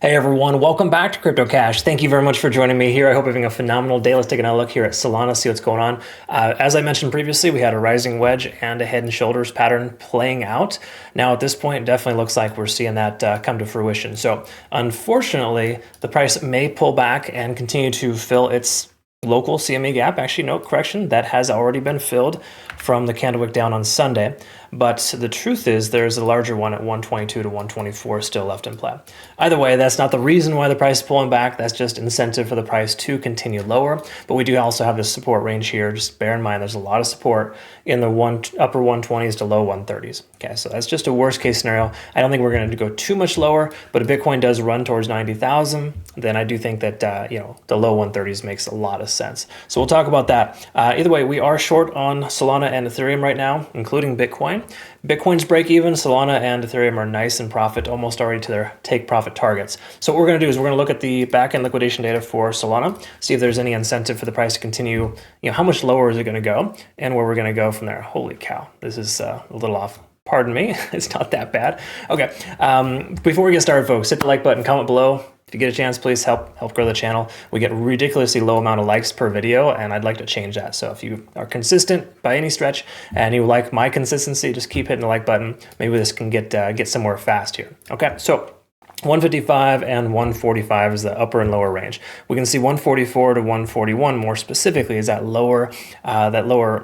Hey everyone, welcome back to Crypto Cash. Thank you very much for joining me here. I hope you're having a phenomenal day. Let's take another look here at Solana, see what's going on. As I mentioned previously, we had a rising wedge and a head and shoulders pattern playing out. Now at this point, it definitely looks like we're seeing that come to fruition. So unfortunately, the price may pull back and continue to fill its local CME gap. Actually, no, correction, that has already been filled from the candlewick down on Sunday. But the truth is there's a larger one at 122 to 124 still left in play. Either way, that's not the reason why the price is pulling back. That's just incentive for the price to continue lower. But we do also have this support range here. Just bear in mind, there's a lot of support in the upper 120s to low 130s. Okay, so that's just a worst case scenario. I don't think we're going to go too much lower, but if Bitcoin does run towards 90,000, then I do think that the low 130s makes a lot of sense. So we'll talk about that. Either way, we are short on Solana and Ethereum right now, including Bitcoin. Bitcoin's break even, Solana and Ethereum are nice in profit, almost already to their take profit targets. So what we're going to do is we're going to look at the back-end liquidation data for Solana, see if there's any incentive for the price to continue, how much lower is it going to go, and where we're going to go from there. Holy cow, this is a little off. Pardon me, it's not that bad. Okay, before we get started, folks, hit the like button, comment below. If you get a chance, please help grow the channel. We get ridiculously low amount of likes per video, and I'd like to change that. So if you are consistent by any stretch and you like my consistency, just keep hitting the like button. Maybe this can get somewhere fast here. Okay, so 155 and 145 is the upper and lower range. We can see 144 to 141 more specifically is that lower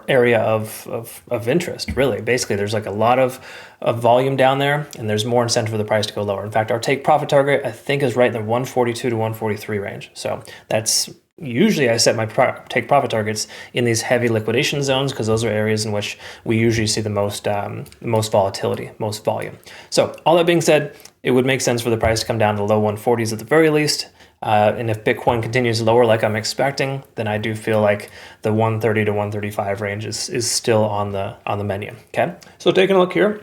area of interest, really. Basically, there's like a lot of volume down there, and there's more incentive for the price to go lower. In fact, our take profit target, I think, is right in the 142 to 143 range. So that's usually I set my take profit targets in these heavy liquidation zones because those are areas in which we usually see the most volatility, most volume. So all that being said, it would make sense for the price to come down to the low 140s at the very least. And if Bitcoin continues lower like I'm expecting, then I do feel like the 130 to 135 range is still on the menu. Okay, so taking a look here.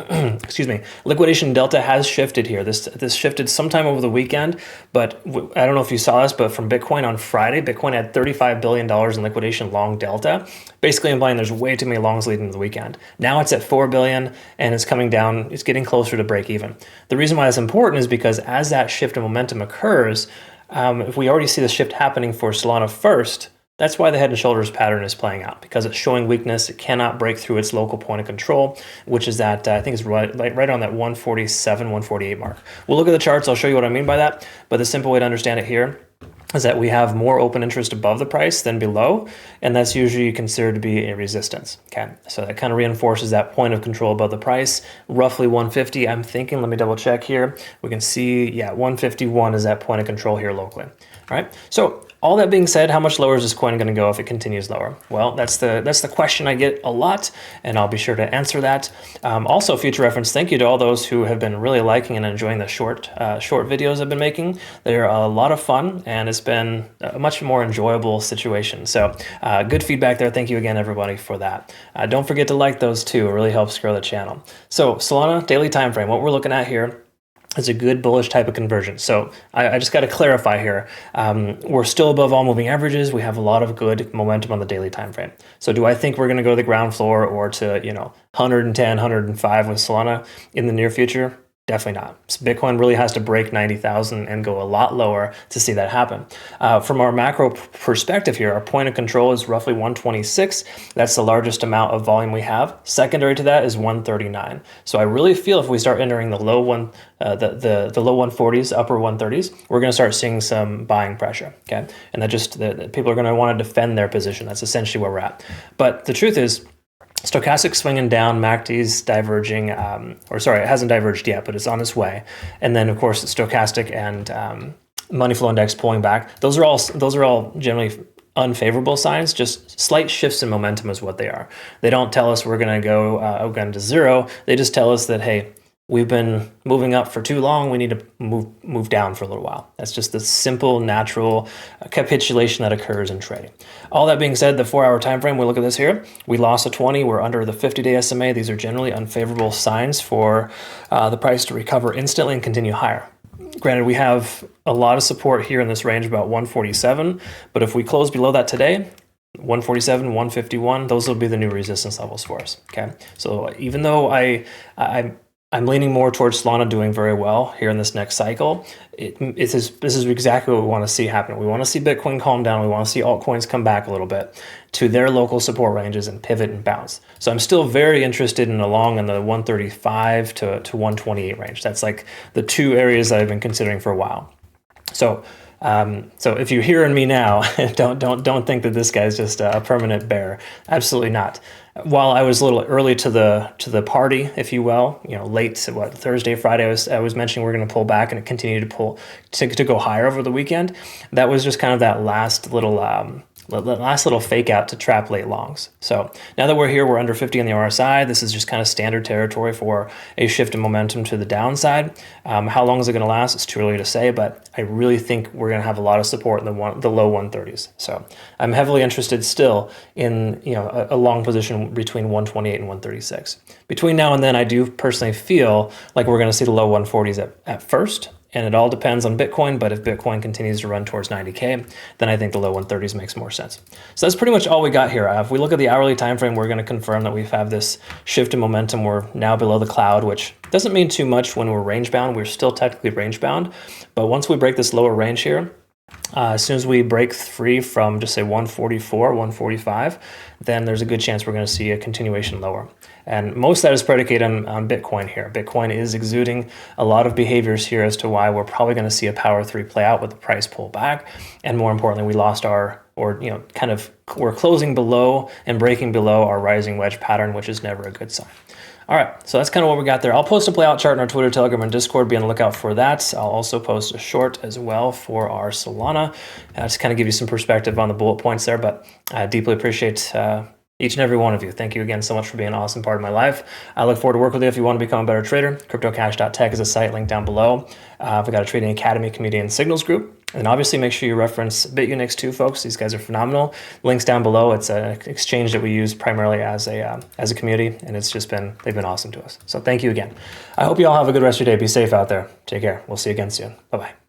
Excuse me, liquidation delta has shifted here. This shifted sometime over the weekend, but I don't know if you saw this, but from Bitcoin on Friday, Bitcoin had $35 billion in liquidation long delta, basically implying there's way too many longs leading to the weekend. Now it's at 4 billion and it's coming down, it's getting closer to break even. The reason why that's important is because as that shift in momentum occurs, if we already see the shift happening for Solana first, that's why the head and shoulders pattern is playing out, because it's showing weakness. It cannot break through its local point of control, which is that I think it's right on that 147, 148 mark. We'll look at the charts. I'll show you what I mean by that. But the simple way to understand it here is that we have more open interest above the price than below, and that's usually considered to be a resistance. Okay, so that kind of reinforces that point of control above the price, roughly 150. I'm thinking, let me double check here. We can see, 151 is that point of control here locally. All right, so all that being said, how much lower is this coin going to go if it continues lower? Well, that's the question I get a lot, and I'll be sure to answer that. Also, future reference, thank you to all those who have been really liking and enjoying the short videos I've been making. They're a lot of fun, and it's been a much more enjoyable situation. So good feedback there. Thank you again, everybody, for that. Don't forget to like those too. It really helps grow the channel. So Solana daily time frame, what we're looking at here is a good bullish type of conversion. So I just got to clarify here. We're still above all moving averages. We have a lot of good momentum on the daily time frame. So do I think we're going to go to the ground floor or to 110, 105 with Solana in the near future? Definitely not. So Bitcoin really has to break 90,000 and go a lot lower to see that happen. From our macro perspective here, our point of control is roughly 126. That's the largest amount of volume we have. Secondary to that is 139. So I really feel if we start entering the low low 140s, upper 130s, we're going to start seeing some buying pressure. Okay, and that just people are going to want to defend their position. That's essentially where we're at. But the truth is, stochastic swinging down, MACD's diverging, it hasn't diverged yet, but it's on its way. And then, of course, stochastic and money flow index pulling back. Those are all generally unfavorable signs. Just slight shifts in momentum is what they are. They don't tell us we're going to go again to zero. They just tell us that, hey, we've been moving up for too long. We need to move down for a little while. That's just the simple, natural capitulation that occurs in trading. All that being said, the 4-hour time frame, we look at this here. We lost a 20. We're under the 50-day SMA. These are generally unfavorable signs for the price to recover instantly and continue higher. Granted, we have a lot of support here in this range, about 147. But if we close below that today, 147, 151, those will be the new resistance levels for us. Okay, so even though I I'm leaning more towards Solana doing very well here in this next cycle. This is exactly what we want to see happen. We want to see Bitcoin calm down. We want to see altcoins come back a little bit to their local support ranges and pivot and bounce. So I'm still very interested in along in the 135 to 128 range. That's like the two areas that I've been considering for a while. So if you're hearing me now, don't think that this guy's just a permanent bear. Absolutely not. While I was a little early to the party, if you will, late Thursday, Friday, I was mentioning we're going to pull back and it continued to go higher over the weekend. That was just kind of that last little fake out to trap late longs. So now that we're here, we're under 50 on the RSI. This is just kind of standard territory for a shift in momentum to the downside. How long is it going to last? It's too early to say, but I really think we're going to have a lot of support in the low 130s. So I'm heavily interested still in a long position between 128 and 136. Between now and then, I do personally feel like we're going to see the low 140s at first. And it all depends on Bitcoin, but if Bitcoin continues to run towards 90K, then I think the low 130s makes more sense. So that's pretty much all we got here. If we look at the hourly time frame, we're going to confirm that we have this shift in momentum. We're now below the cloud, which doesn't mean too much when we're range bound. We're still technically range bound, but once we break this lower range here, as soon as we break free from just say 144, 145, then there's a good chance we're going to see a continuation lower. And most of that is predicated on Bitcoin here. Bitcoin is exuding a lot of behaviors here as to why we're probably going to see a power 3 play out with the price pull back. And more importantly, we lost we're closing below and breaking below our rising wedge pattern, which is never a good sign. All right, so that's kind of what we got there. I'll post a playout chart in our Twitter, Telegram, and Discord. Be on the lookout for that. I'll also post a short as well for our Solana. Just kind of give you some perspective on the bullet points there, but I deeply appreciate each and every one of you. Thank you again so much for being an awesome part of my life. I look forward to working with you if you want to become a better trader. CryptoCash.tech is a site linked down below. We've got a trading academy, community, and signals group. And obviously make sure you reference Bitunix too, folks. These guys are phenomenal. Links down below. It's an exchange that we use primarily as a community, and they've been awesome to us. So thank you again. I hope you all have a good rest of your day. Be safe out there. Take care. We'll see you again soon. Bye-bye.